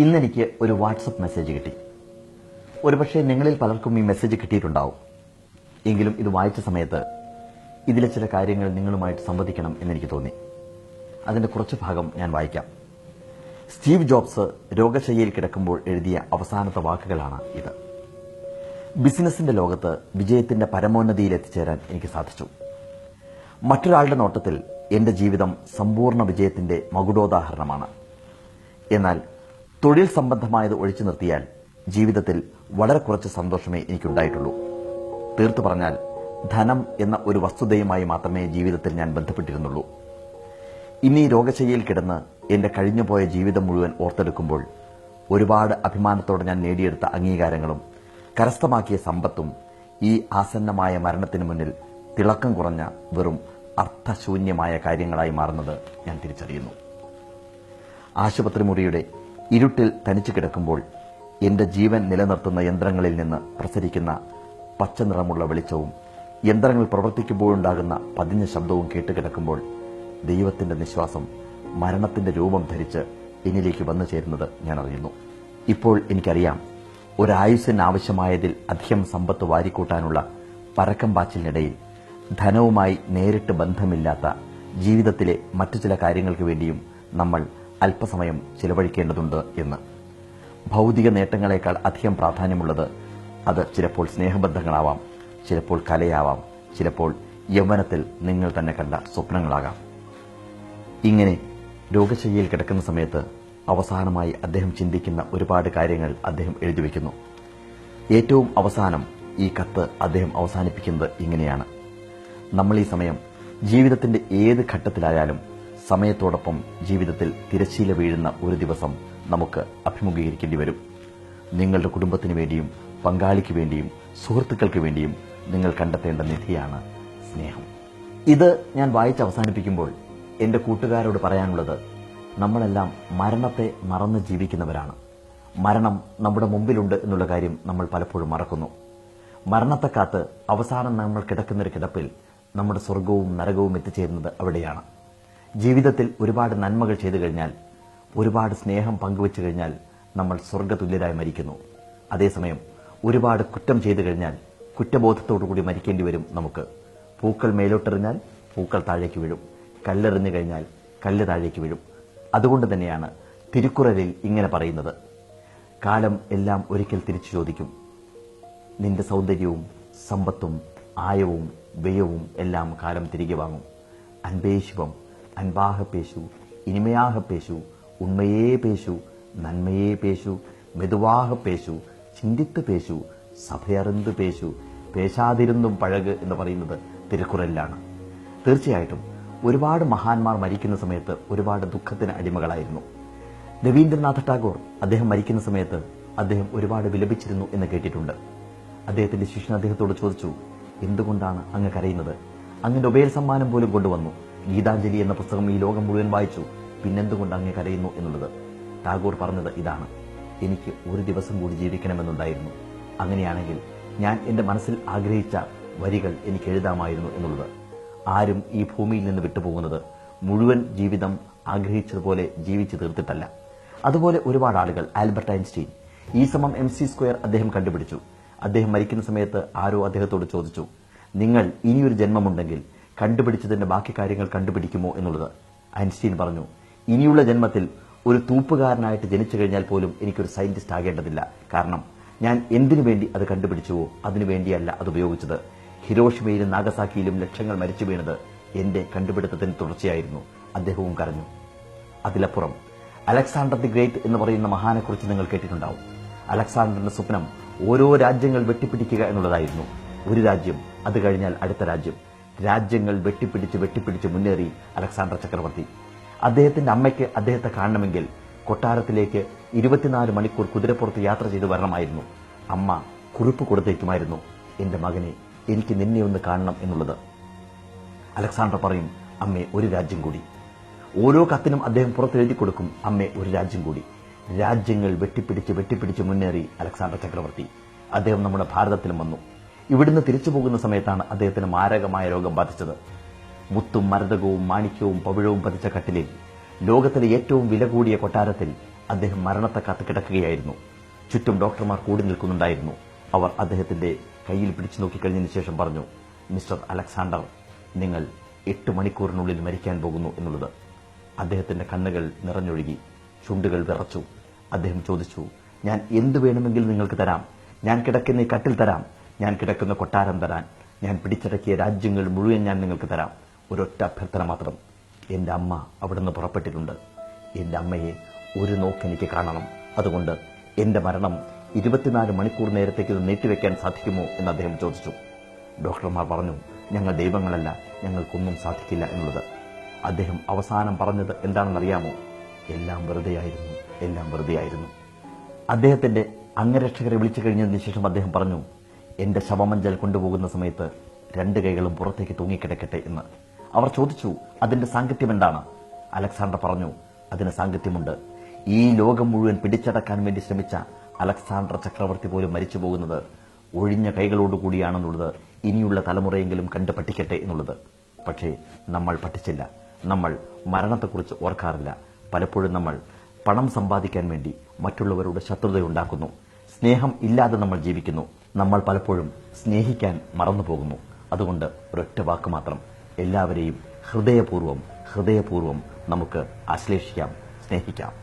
ഇന്നെനിക്ക് ഒരു WhatsApp message കിട്ടി. ഒരുപക്ഷെ നിങ്ങളിൽ പലർക്കും ഈ മെസ്സേജ് കിട്ടിയിട്ടുണ്ടാവും. എങ്കിലും ഇത് വായിച്ച സമയത്ത് ഇതിലെ ചില കാര്യങ്ങൾ നിങ്ങളുമായിട്ട് സംവദിക്കണം എന്നെനിക്ക് തോന്നി. അതിന്റെ കുറച്ച് ഭാഗം ഞാൻ വായിക്കാം. സ്റ്റീവ് ജോബ്സ് രോഗശയ്യയിൽ കിടക്കുമ്പോൾ എഴുതിയ അവസാനത്തെ വാക്കുകളാണ് ഇത്. ബിസിനസിന്റെ ലോകത്ത് വിജയത്തിന്റെ പരമോന്നതിയിൽ എത്തിച്ചേരാൻ എനിക്ക് സാധിച്ചു. മറ്റൊരാളുടെ നോട്ടത്തിൽ എന്റെ ജീവിതം സമ്പൂർണ്ണ വിജയത്തിന്റെ മകുടോദാഹരണമാണ്. എന്നാൽ തൊഴിൽ സംബന്ധമായത് ഒഴിച്ചു നിർത്തിയാൽ ജീവിതത്തിൽ വളരെ കുറച്ച് സന്തോഷമേ എനിക്കുണ്ടായിട്ടുള്ളൂ. തീർത്തു പറഞ്ഞാൽ ധനം എന്ന ഒരു വസ്തുതയുമായി മാത്രമേ ജീവിതത്തിൽ ഞാൻ ബന്ധപ്പെട്ടിരുന്നുള്ളൂ. ഇനി രോഗശയ്യയിൽ കിടന്ന് എന്റെ കഴിഞ്ഞുപോയ ജീവിതം മുഴുവൻ ഓർത്തെടുക്കുമ്പോൾ ഒരുപാട് അഭിമാനത്തോടെ ഞാൻ നേടിയെടുത്ത അംഗീകാരങ്ങളും കരസ്ഥമാക്കിയ സമ്പത്തും ഈ ആസന്നമായ മരണത്തിന് മുന്നിൽ തിളക്കം കുറഞ്ഞ വെറും അർത്ഥശൂന്യമായ കാര്യങ്ങളായി മാറുന്നത് ഞാൻ തിരിച്ചറിയുന്നു. ആശുപത്രി മുറിയുടെ ഇരുട്ടിൽ തനിച്ചു കിടക്കുമ്പോൾ എന്റെ ജീവൻ നിലനിർത്തുന്ന യന്ത്രങ്ങളിൽ നിന്ന് പ്രസരിക്കുന്ന പച്ച നിറമുള്ള വെളിച്ചവും യന്ത്രങ്ങൾ പ്രവർത്തിക്കുമ്പോഴുണ്ടാകുന്ന പതിഞ്ഞ ശബ്ദവും കേട്ടുകിടക്കുമ്പോൾ ദൈവത്തിന്റെ നിശ്വാസം മരണത്തിന്റെ രൂപം ധരിച്ച് എന്നിലേക്ക് വന്നു ചേരുന്നത് ഞാൻ അറിയുന്നു. ഇപ്പോൾ എനിക്കറിയാം, ഒരായുസ്സിന് ആവശ്യമായതിൽ അധികം സമ്പത്ത് വാരിക്കൂട്ടാനുള്ള പരക്കം പാച്ചിലിനിടയിൽ ധനവുമായി നേരിട്ട് ബന്ധമില്ലാത്ത ജീവിതത്തിലെ മറ്റു ചില കാര്യങ്ങൾക്ക് വേണ്ടിയും നമ്മൾ അല്പസമയം ചിലവഴിക്കേണ്ടതുണ്ട് എന്ന്. ഭൗതിക നേട്ടങ്ങളെക്കാൾ അധികം പ്രാധാന്യമുള്ളത് അത് ചിലപ്പോൾ സ്നേഹബന്ധങ്ങളാവാം, ചിലപ്പോൾ കലയാവാം, ചിലപ്പോൾ യൗവനത്തിൽ നിങ്ങൾ തന്നെ കണ്ട സ്വപ്നങ്ങളാകാം. ഇങ്ങനെ രോഗശയ്യയിൽ കിടക്കുന്ന സമയത്ത് അവസാനമായി അദ്ദേഹം ചിന്തിക്കുന്ന ഒരുപാട് കാര്യങ്ങൾ അദ്ദേഹം എഴുതിവെക്കുന്നു. ഏറ്റവും അവസാനം ഈ കത്ത് അദ്ദേഹം അവസാനിപ്പിക്കുന്നത് ഇങ്ങനെയാണ്: നമ്മൾ ഈ സമയം ജീവിതത്തിന്റെ ഏത് ഘട്ടത്തിലായാലും സമയത്തോടൊപ്പം ജീവിതത്തിൽ തിരശ്ശീല വീഴുന്ന ഒരു ദിവസം നമുക്ക് അഭിമുഖീകരിക്കേണ്ടി വരും. നിങ്ങളുടെ കുടുംബത്തിന് വേണ്ടിയും പങ്കാളിക്ക് വേണ്ടിയും സുഹൃത്തുക്കൾക്ക് വേണ്ടിയും നിങ്ങൾ കണ്ടെത്തേണ്ട നിധിയാണ് സ്നേഹം. ഇത് ഞാൻ വായിച്ച് അവസാനിപ്പിക്കുമ്പോൾ എന്റെ കൂട്ടുകാരോട് പറയാനുള്ളത്, നമ്മളെല്ലാം മരണത്തെ മറന്ന് ജീവിക്കുന്നവരാണ്. മരണം നമ്മുടെ മുമ്പിലുണ്ട് എന്നുള്ള കാര്യം നമ്മൾ പലപ്പോഴും മറക്കുന്നു. മരണത്തെ കാത്ത് അവസാനം നമ്മൾ കിടക്കുന്നൊരു കിടപ്പിൽ നമ്മുടെ സ്വർഗവും നരകവും എത്തിച്ചേരുന്നത് അവിടെയാണ്. ജീവിതത്തിൽ ഒരുപാട് നന്മകൾ ചെയ്തു കഴിഞ്ഞാൽ, ഒരുപാട് സ്നേഹം പങ്കുവച്ചു കഴിഞ്ഞാൽ നമ്മൾ സ്വർഗതുല്യരായി മരിക്കുന്നു. അതേസമയം ഒരുപാട് കുറ്റം ചെയ്തു കഴിഞ്ഞാൽ കുറ്റബോധത്തോടുകൂടി മരിക്കേണ്ടി വരും നമുക്ക്. പൂക്കൾ മേലോട്ടെറിഞ്ഞാൽ പൂക്കൾ താഴേക്ക് വീഴും, കല്ലെറിഞ്ഞു കഴിഞ്ഞാൽ കല്ല് താഴേക്ക് വീഴും. അതുകൊണ്ട് തന്നെയാണ് തിരുക്കുറലിൽ ഇങ്ങനെ പറയുന്നത്: കാലം എല്ലാം ഒരിക്കൽ തിരിച്ചു ചോദിക്കും, നിന്റെ സൗന്ദര്യവും സമ്പത്തും ആയവും വ്യയവും എല്ലാം കാലം തിരികെ വാങ്ങും. അൻപേ ശിവം അൻപാഹ പേശു ഇനിമയാഹ പേശു ഉണ്മയേ പേശു നന്മയേ പേശു മെതുവാഹ പേശു ചിന്തിത്ത് പേശു സഭയറിന്ത് പേശു പേശാതിരുന്നും പഴക് എന്ന് പറയുന്നത് തിരുക്കുറലിലാണ്. തീർച്ചയായിട്ടും ഒരുപാട് മഹാന്മാർ മരിക്കുന്ന സമയത്ത് ഒരുപാട് ദുഃഖത്തിന് അടിമകളായിരുന്നു. രവീന്ദ്രനാഥ ടാഗോർ അദ്ദേഹം മരിക്കുന്ന സമയത്ത് അദ്ദേഹം ഒരുപാട് വിലപിച്ചിരുന്നു എന്ന് കേട്ടിട്ടുണ്ട്. അദ്ദേഹത്തിന്റെ ശിഷ്യൻ അദ്ദേഹത്തോട് ചോദിച്ചു, എന്തുകൊണ്ടാണ് അങ്ങ് കരയുന്നത്? അങ്ങ് നൊബേൽ സമ്മാനം പോലും കൊണ്ടുവന്നു, ഗീതാഞ്ജലി എന്ന പുസ്തകം ഈ ലോകം മുഴുവൻ വായിച്ചു, പിന്നെന്തുകൊണ്ട് അങ്ങ് കരയുന്നു എന്നുള്ളത്. ടാഗോർ പറഞ്ഞത് ഇതാണ്: എനിക്ക് ഒരു ദിവസം കൂടി ജീവിക്കണമെന്നുണ്ടായിരുന്നു. അങ്ങനെയാണെങ്കിൽ ഞാൻ എന്റെ മനസ്സിൽ ആഗ്രഹിച്ച വരികൾ എനിക്ക് എഴുതാമായിരുന്നു എന്നുള്ളത്. ആരും ഈ ഭൂമിയിൽ നിന്ന് വിട്ടുപോകുന്നത് മുഴുവൻ ജീവിതം ആഗ്രഹിച്ചതുപോലെ ജീവിച്ചു തീർത്തിട്ടല്ല. അതുപോലെ ഒരുപാട് ആളുകൾ, ആൽബർട്ട് ഐൻസ്റ്റീൻ E=mc² അദ്ദേഹം കണ്ടുപിടിച്ചു. അദ്ദേഹം മരിക്കുന്ന സമയത്ത് ആരോ അദ്ദേഹത്തോട് ചോദിച്ചു, നിങ്ങൾ ഇനിയൊരു ജന്മമുണ്ടെങ്കിൽ കണ്ടുപിടിച്ചതിന്റെ ബാക്കി കാര്യങ്ങൾ കണ്ടുപിടിക്കുമോ എന്നുള്ളത്. ഐൻസ്റ്റീൻ പറഞ്ഞു, ഇനിയുള്ള ജന്മത്തിൽ ഒരു തൂപ്പുകാരനായിട്ട് ജനിച്ചു കഴിഞ്ഞാൽ പോലും എനിക്കൊരു സയന്റിസ്റ്റ് ആകേണ്ടതില്ല. കാരണം ഞാൻ എന്തിനു വേണ്ടി അത് കണ്ടുപിടിച്ചുവോ അതിനു വേണ്ടിയല്ല അത് ഉപയോഗിച്ചത്. ഹിരോഷിമയിലും നാഗസാക്കിയിലും ലക്ഷങ്ങൾ മരിച്ചു വീണത് എന്റെ കണ്ടുപിടുത്തത്തിന് തുടർച്ചയായിരുന്നു. അദ്ദേഹവും കരഞ്ഞു. അതിലപ്പുറം അലക്സാണ്ടർ ദി ഗ്രേറ്റ് എന്ന് പറയുന്ന മഹാനെക്കുറിച്ച് നിങ്ങൾ കേട്ടിട്ടുണ്ടാവും. അലക്സാണ്ടറിന്റെ സ്വപ്നം ഓരോ രാജ്യങ്ങൾ വെട്ടിപ്പിടിക്കുക എന്നുള്ളതായിരുന്നു. ഒരു രാജ്യം, അത് കഴിഞ്ഞാൽ അടുത്ത രാജ്യം. രാജ്യങ്ങൾ വെട്ടിപ്പിടിച്ച് മുന്നേറി അലക്സാണ്ടർ ചക്രവർത്തി. അദ്ദേഹത്തിന്റെ അമ്മയ്ക്ക് അദ്ദേഹത്തെ കാണണമെങ്കിൽ കൊട്ടാരത്തിലേക്ക് 24 മണിക്കൂർ കുതിരപ്പുറത്ത് യാത്ര ചെയ്ത് വരണമായിരുന്നു. അമ്മ കുറിപ്പ് കൊടുത്തേക്കുമായിരുന്നു, എന്റെ മകനെ, എനിക്ക് നിന്നെ ഒന്ന് കാണണം എന്നുള്ളത്. അലക്സാണ്ടർ പറയും, അമ്മേ, ഒരു രാജ്യം കൂടി. ഓരോ കത്തിനും അദ്ദേഹം പുറത്തെഴുതി കൊടുക്കും, അമ്മേ, ഒരു രാജ്യം കൂടി. രാജ്യങ്ങൾ വെട്ടിപ്പിടിച്ച് മുന്നേറി അലക്സാണ്ടർ ചക്രവർത്തി. അദ്ദേഹം നമ്മുടെ ഭാരതത്തിലും വന്നു. ഇവിടുന്ന് തിരിച്ചു പോകുന്ന സമയത്താണ് അദ്ദേഹത്തിന് മാരകമായ രോഗം ബാധിച്ചത്. മുത്തും മരതകവും മാണിക്യവും പവിഴവും പതിച്ച കട്ടിലിൽ ലോകത്തിലെ ഏറ്റവും വില കൂടിയ കൊട്ടാരത്തിൽ അദ്ദേഹം മരണത്തെ കാത്ത് കിടക്കുകയായിരുന്നു. ചുറ്റും ഡോക്ടർമാർ കൂടി നിൽക്കുന്നുണ്ടായിരുന്നു. അവർ അദ്ദേഹത്തിന്റെ കയ്യിൽ പിടിച്ചു നോക്കിക്കഴിഞ്ഞതിന് ശേഷം പറഞ്ഞു, മിസ്റ്റർ അലക്സാണ്ടർ, നിങ്ങൾ 8 മണിക്കൂറിനുള്ളിൽ മരിക്കാൻ പോകുന്നു എന്നുള്ളത്. അദ്ദേഹത്തിന്റെ കണ്ണുകൾ നിറഞ്ഞൊഴുകി, ചുണ്ടുകൾ വിറച്ചു. അദ്ദേഹം ചോദിച്ചു, ഞാൻ എന്ത് വേണമെങ്കിലും നിങ്ങൾക്ക് തരാം. ഞാൻ കിടക്കുന്ന ഈ കട്ടിൽ തരാം, ഞാൻ കിടക്കുന്ന കൊട്ടാരം തരാൻ, ഞാൻ പിടിച്ചടക്കിയ രാജ്യങ്ങൾ മുഴുവൻ ഞാൻ നിങ്ങൾക്ക് തരാം. ഒരൊറ്റ അഭ്യർത്ഥന മാത്രം. എന്റെ അമ്മ അവിടുന്ന് പുറപ്പെട്ടിട്ടുണ്ട്. എന്റെ അമ്മയെ ഒരു നോക്ക് എനിക്ക് കാണണം. അതുകൊണ്ട് എന്റെ മരണം 24 മണിക്കൂർ നേരത്തേക്ക് ഇത് നീട്ടിവെക്കാൻ സാധിക്കുമോ എന്ന് അദ്ദേഹം ചോദിച്ചു. ഡോക്ടർമാർ പറഞ്ഞു, ഞങ്ങൾ ദൈവങ്ങളല്ല, ഞങ്ങൾക്കൊന്നും സാധിക്കില്ല എന്നുള്ളത്. അദ്ദേഹം അവസാനം പറഞ്ഞത് എന്താണെന്നറിയാമോ? എല്ലാം വെറുതെയായിരുന്നു, എല്ലാം വെറുതെയായിരുന്നു. അദ്ദേഹത്തിന്റെ അംഗരക്ഷകരെ വിളിച്ചു കഴിഞ്ഞതിന് ശേഷം അദ്ദേഹം പറഞ്ഞു, എന്റെ ശവമഞ്ചൽ കൊണ്ടുപോകുന്ന സമയത്ത് 2 കൈകളും പുറത്തേക്ക് തൂങ്ങിക്കിടക്കട്ടെ എന്ന്. അവർ ചോദിച്ചു, അതിന്റെ സാങ്കത്യം എന്താണ്? അലക്സാണ്ടർ പറഞ്ഞു, അതിന് സാങ്കത്യമുണ്ട്. ഈ ലോകം മുഴുവൻ പിടിച്ചടക്കാൻ വേണ്ടി ശ്രമിച്ച അലക്സാണ്ടർ ചക്രവർത്തി പോലും മരിച്ചു പോകുന്നത് ഒഴിഞ്ഞ കൈകളോടുകൂടിയാണെന്നുള്ളത് ഇനിയുള്ള തലമുറയെങ്കിലും കണ്ടു പഠിക്കട്ടെ എന്നുള്ളത്. പക്ഷേ നമ്മൾ പഠിച്ചില്ല. നമ്മൾ മരണത്തെക്കുറിച്ച് ഓർക്കാറില്ല. പലപ്പോഴും നമ്മൾ പണം സമ്പാദിക്കാൻ വേണ്ടി മറ്റുള്ളവരോട് ശത്രുതയുണ്ടാക്കുന്നു. സ്നേഹം ഇല്ലാതെ നമ്മൾ ജീവിക്കുന്നു. നമ്മൾ പലപ്പോഴും സ്നേഹിക്കാൻ മറന്നുപോകുന്നു. അതുകൊണ്ട് ഒരൊറ്റ വാക്ക് മാത്രം, എല്ലാവരെയും ഹൃദയപൂർവ്വം നമുക്ക് ആശ്ലേഷിക്കാം, സ്നേഹിക്കാം.